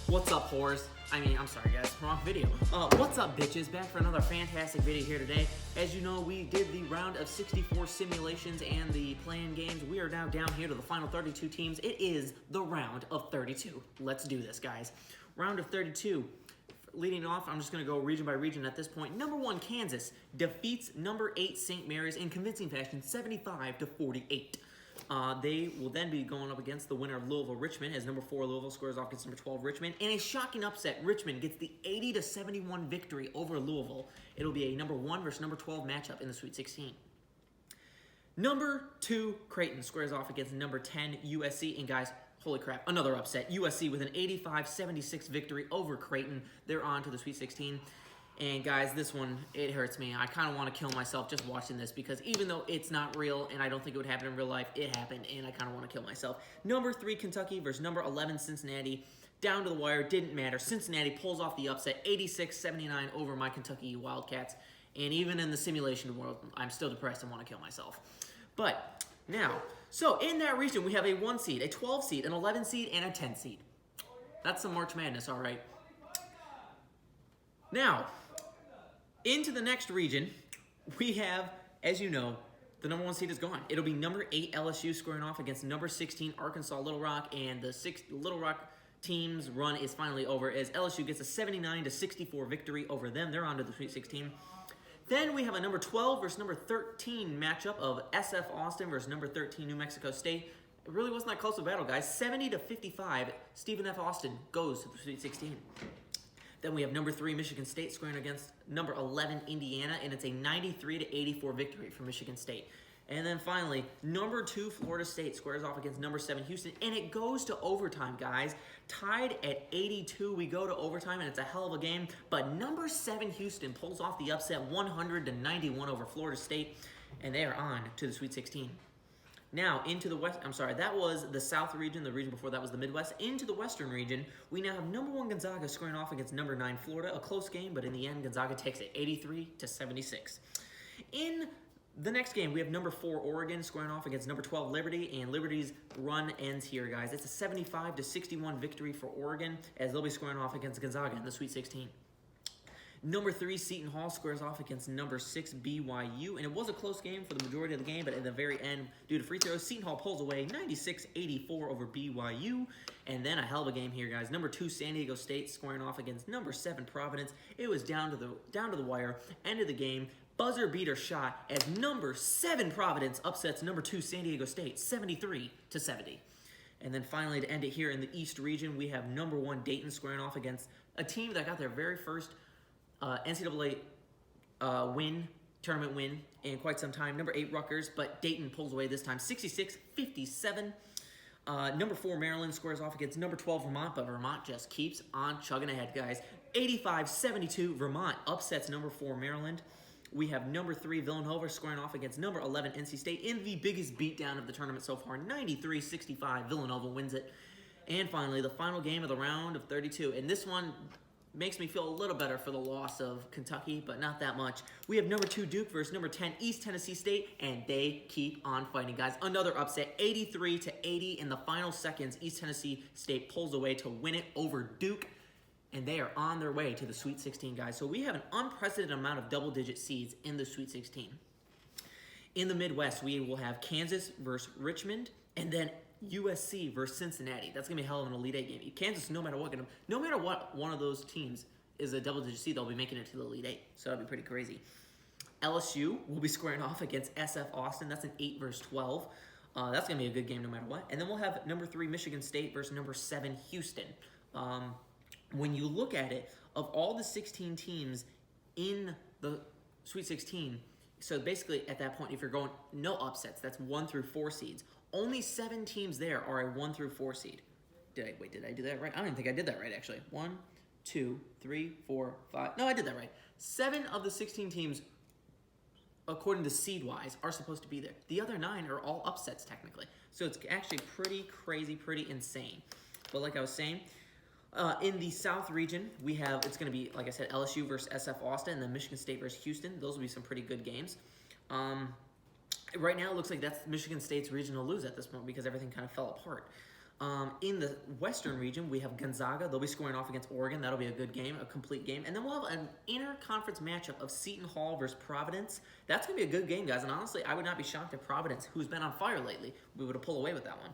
What's up, whores? I'm sorry guys, wrong video. What's up, bitches? Back for another fantastic video here today. As you know, we did the round of 64 simulations and the play-in games. We are now down here to the final 32 teams. It is the round of 32. Let's do this, guys. Round of 32. Leading off, I'm just going to go region by region at this point. Number 1, Kansas defeats number 8, St. Mary's in convincing fashion, 75-48. They will then be going up against the winner of Louisville-Richmond as number 4 Louisville squares off against number 12 Richmond. In a shocking upset, Richmond gets the 80-71 victory over Louisville. It'll be a number 1 versus number 12 matchup in the Sweet 16. Number 2 Creighton squares off against number 10 USC. And guys, holy crap, another upset. USC with an 85-76 victory over Creighton. They're on to the Sweet 16. And guys, this one, it hurts me. I kind of want to kill myself just watching this because even though it's not real and I don't think it would happen in real life, it happened and I kind of want to kill myself. Number 3 Kentucky versus number 11 Cincinnati. Down to the wire, didn't matter. Cincinnati pulls off the upset, 86-79 over my Kentucky Wildcats. And even in the simulation world, I'm still depressed and want to kill myself. But now, so in that region, we have a 1 seed, a 12 seed, an 11 seed, and a 10 seed. That's some March Madness, all right. Now, into the next region, we have, as you know, the number 1 seed is gone. It'll be number 8 LSU squaring off against number 16 Arkansas Little Rock, and the Little Rock team's run is finally over as LSU gets a 79-64 victory over them. They're on to the Sweet 16. Then we have a number 12 versus number 13 matchup of SF Austin versus number 13 New Mexico State. It really wasn't that close of a battle, guys. 70-55, Stephen F. Austin goes to the Sweet 16. Then we have number 3 Michigan State squaring against number 11 Indiana, and it's a 93-84 victory for Michigan State. And then finally, number 2 Florida State squares off against number 7 Houston, and it goes to overtime, guys. Tied at 82, we go to overtime, and it's a hell of a game. But number 7 Houston pulls off the upset, 100-91 over Florida State, and they are on to the Sweet 16. Now, into the West, that was the South region. The region before that was the Midwest. Into the Western region, we now have number 1 Gonzaga squaring off against number 9 Florida. A close game, but in the end, Gonzaga takes it 83-76. In the next game, we have number 4 Oregon squaring off against number 12 Liberty, and Liberty's run ends here, guys. It's a 75-61 victory for Oregon as they'll be squaring off against Gonzaga in the Sweet 16. Number 3 Seton Hall squares off against number 6 BYU, and it was a close game for the majority of the game, but at the very end, due to free throws, Seton Hall pulls away 96-84 over BYU, and then a hell of a game here, guys. Number 2 San Diego State squaring off against number 7 Providence. It was down to the wire, end of the game. Buzzer beater shot as number 7 Providence upsets number 2 San Diego State 73-70. And then finally, to end it here in the East region, we have number 1 Dayton squaring off against a team that got their very first NCAA tournament win in quite some time. Number 8 Rutgers, but Dayton pulls away this time 66-57. Number 4 Maryland squares off against number 12 Vermont, but Vermont just keeps on chugging ahead, guys. 85-72, Vermont upsets number 4 Maryland. We have number 3 Villanova squaring off against number 11 NC State in the biggest beatdown of the tournament so far. 93-65, Villanova wins it. And finally, the final game of the round of 32. And this one makes me feel a little better for the loss of Kentucky, but not that much. We have number 2 Duke versus number 10 East Tennessee State, and they keep on fighting, guys. Another upset, 83-80 in the final seconds. East Tennessee State pulls away to win it over Duke, and they are on their way to the Sweet 16, guys. So we have an unprecedented amount of double-digit seeds in the Sweet 16. In the Midwest, we will have Kansas versus Richmond, and then USC versus Cincinnati. That's gonna be a hell of an Elite 8 game. Kansas, no matter what, one of those teams is a double-digit seed, they'll be making it to the Elite 8. So that'd be pretty crazy. LSU will be squaring off against SF Austin. That's an 8 versus 12. That's gonna be a good game no matter what. And then we'll have number 3 Michigan State versus number 7 Houston. When you look at it, of all the 16 teams in the Sweet 16, so basically at that point, if you're going no upsets, that's 1 through 4 seeds. Only 7 teams there are a 1 through 4 seed. Did I do that right? I don't even think I did that right, actually. 1, 2, 3, 4, 5. No, I did that right. 7 of the 16 teams, according to seed-wise, are supposed to be there. The other 9 are all upsets, technically. So it's actually pretty crazy, pretty insane. But like I was saying, in the South region, we have, it's going to be, like I said, LSU versus SF Austin, and then Michigan State versus Houston. Those will be some pretty good games. Right now, it looks like that's Michigan State's region to lose at this point because everything kind of fell apart. In the Western region, we have Gonzaga. They'll be squaring off against Oregon. That'll be a good game, a complete game. And then we'll have an inter-conference matchup of Seton Hall versus Providence. That's going to be a good game, guys. And honestly, I would not be shocked if Providence, who's been on fire lately, we would have pulled away with that one.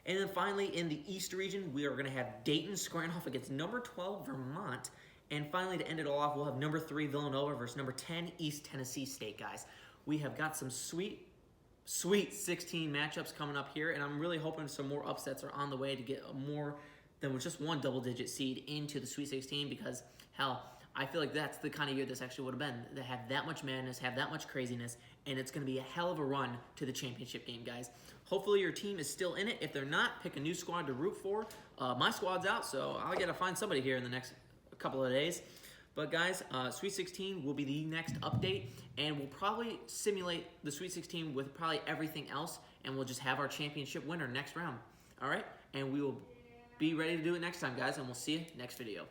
And then finally, in the East region, we are going to have Dayton squaring off against number 12 Vermont. And finally, to end it all off, we'll have number 3 Villanova versus number 10 East Tennessee State, guys. We have got some sweet 16 matchups coming up here, and I'm really hoping some more upsets are on the way to get more than just one double-digit seed into the Sweet 16 because, hell, I feel like that's the kind of year this actually would have been. They have that much madness, have that much craziness, and it's going to be a hell of a run to the championship game, guys. Hopefully your team is still in it. If they're not, pick a new squad to root for. My squad's out, so I'll got to find somebody here in the next couple of days. But guys, Sweet 16 will be the next update, and we'll probably simulate the Sweet 16 with probably everything else, and we'll just have our championship winner next round. All right? And we will be ready to do it next time, guys, and we'll see you next video.